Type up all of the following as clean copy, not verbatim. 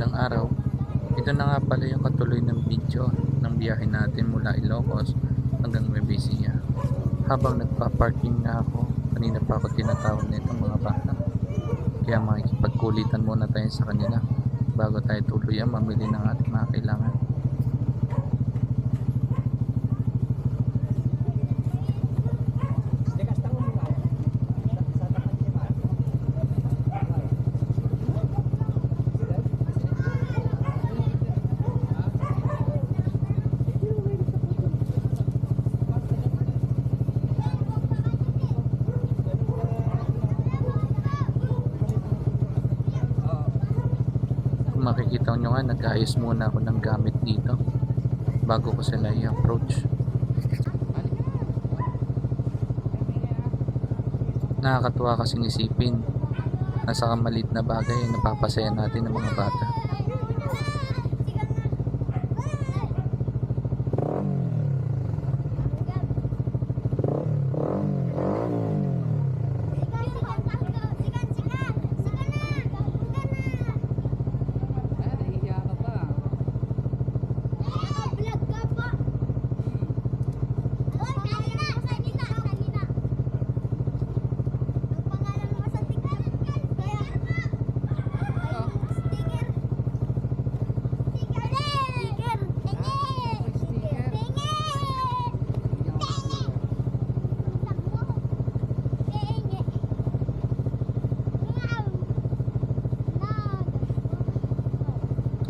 magandang araw. Ito na nga pala yung katuloy ng video ng biyahe natin mula Ilocos hanggang Nueva Ecija. Habang nagpa-parking na ako, kanina pa ako tinatawag na itong mga bata. Kaya makikipagkulitan muna tayo sa kanila bago tayo tuluyan mamili ng ating mga kailangan. Kung makikita nyo nga, nag-ayos muna ako ng gamit dito bago ko sila i-approach. Nakakatuwa kasing isipin na sa kamalit na bagay ay napapasaya natin ng mga bata.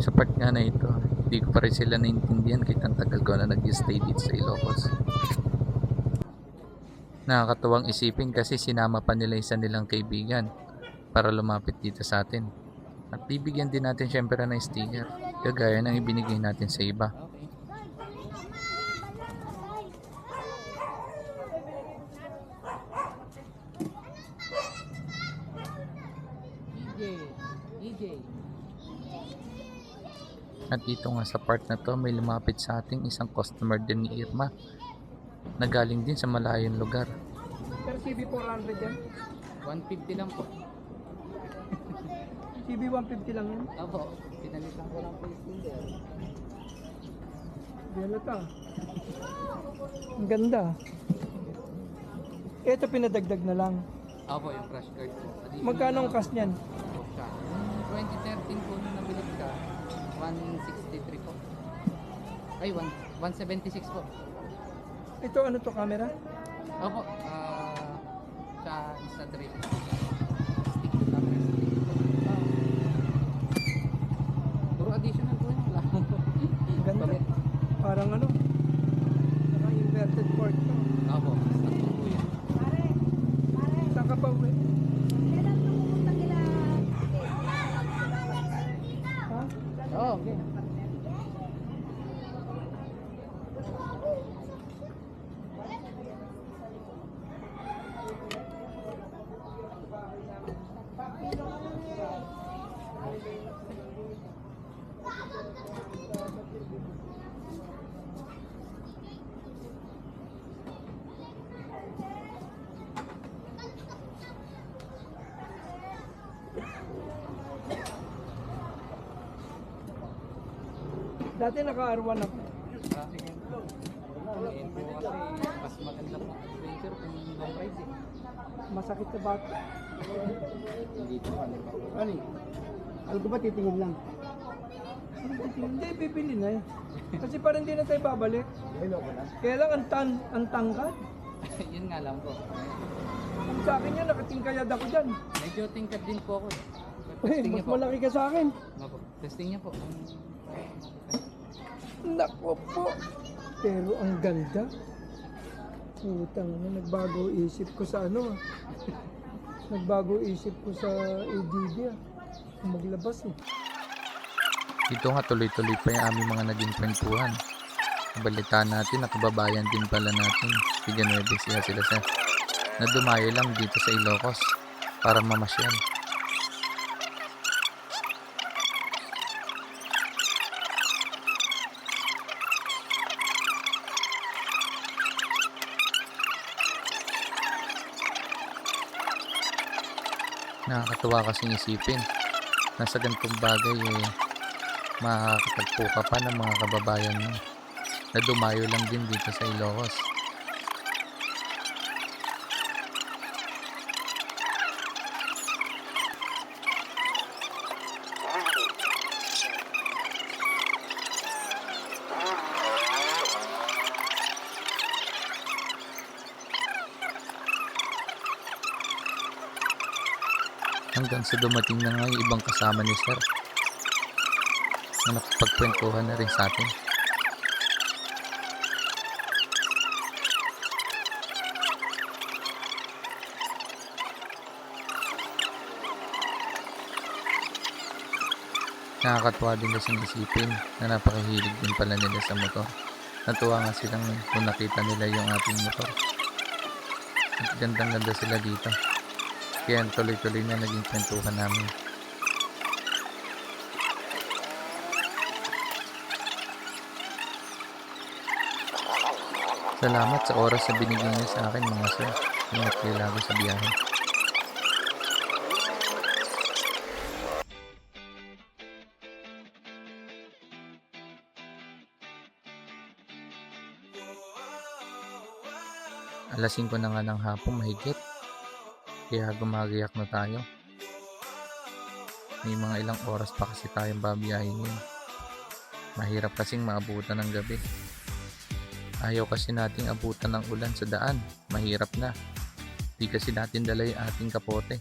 Sa part nga na ito, hindi ko pa rin sila naintindihan kahit ang tagal ko na nag-stay dito sa Ilocos. Nakakatuwang isipin kasi sinama pa nila isa nilang kaibigan para lumapit dito sa atin. At bibigyan din natin syempre ng sticker, kagaya ng ibinigay natin sa iba. At dito nga sa part na to, may lumapit sa ating isang customer din ni Irma na galing din sa malayong lugar. Pero CB 400 yan? 150 lang po. CB 150 lang yan? Opo, pinalitan ko lang po yung sticker. Delata. Ang ganda. Ito pinadagdag na lang. Opo, yung crash card po. Magkano ang cost niyan? Po siya. Yung 2013 po nung nabilit ka, 163 po. Ay, 176 po. Ito ano to, camera? Opo, siya isa drip. Stick to camera stick. Puro additional po yun. Wala akong Ang ganda. palit. Parang ano? Parang inverted port to. Opo, tatlo po yun. Saan ka pa uwi? Ha? Oo, okay. Dati naka-R1 ako. Ngayon po kasi mas maganda po adventure kung long ride eh. Masakit sa bato. Hindi po ano pa. Ano? Alam ko ba titingin lang? Hindi, bibili na eh. Kasi parang hindi na tayo babalik. Kaya lang ang tangkad. Yun nga lang po. Kung sa akin yan, nakatingkayad ako dyan. Medyo tingkad din po ako. Eh, mas malaki ka sa akin. Opo. Testing niya po. Nako po. Pero ang ganda. Putang na, nagbago isip ko sa ano. Nagbago isip ko sa ADD ah. Maglabas eh. Dito nga tuloy-tuloy pa yung aming mga naging kwentuhan. Balitaan natin na kababayan din pala natin. Tiga Nueva Ecija sila na dumayo lang dito sa Ilocos para mamasyal. Nakakatuwa kasing isipin na sa ganitong bagay makakatagpo ka pa ng mga kababayan mo na dumayo lang din dito sa Ilocos. Hanggang sa dumating na nga yung ibang kasama ni Sir na nakapagkwentuhan na rin sa atin. Nakakatuwa din kasing isipin na napakahilig din pala nila sa motor. Natuwa nga silang kung nakita nila yung ating motor. At gandang-ganda sila dito. Kaya tuloy-tuloy na naging kwentuhan namin. Salamat sa oras na binigyan niyo sa akin mga sir. Ingat kayo lagi sa biyahe. Alas 5 na nga ng hapon mahigit. Kaya gumagayak na tayo. May mga ilang oras pa kasi tayong babiyahin yun. Mahirap kasing maabutan ng gabi. Ayaw kasi nating abutan ng ulan sa daan. Mahirap na. Di kasi natin dala yung ating kapote.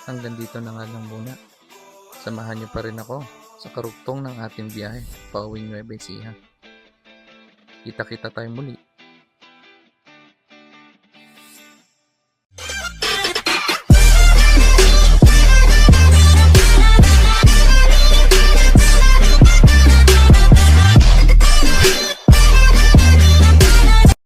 Hanggang dito na nga lang muna. Samahan niyo pa rin ako sa karugtong ng ating biyahe pauwing Nueva Ecija. Kita-kita tayo muli